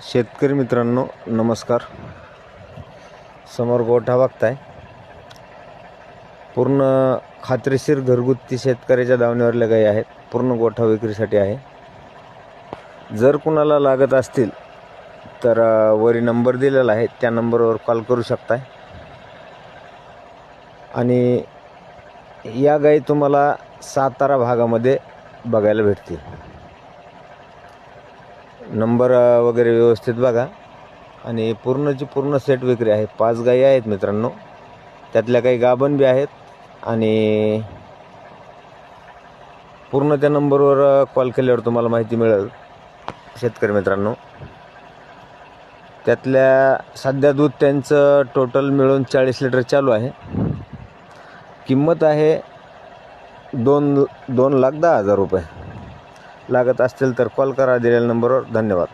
शेतकरी मित्रांनो नमस्कार. समोर गोठा बघताय, पूर्ण खात्रीशीर घरगुती शेतकऱ्याच्या दावणीवरल्या गायी आहेत. पूर्ण गोठा विक्रीसाठी आहे. जर कुणाला लागत असतील तर वरी नंबर दिलेला आहे, त्या नंबरवर कॉल करू शकताय. आणि या गायी तुम्हाला सातारा भागामध्ये बघायला भेटतील. नंबर वगैरे व्यवस्थित बघा. आणि पूर्णची पूर्ण सेट विक्री आहे. 5 गायी आहेत मित्रांनो, त्यातल्या काही गाभण बी आहेत. आणि पूर्ण त्या नंबरवर कॉल केल्यावर तुम्हाला माहिती मिळेल. शेतकरी मित्रांनो, त्यातल्या सध्या दूध त्यांचं टोटल मिळून 40 लिटर चालू आहे. किंमत आहे 2,10,000 रुपये. लागत असतील तर कॉल करा दिलेल्या नंबरवर. धन्यवाद.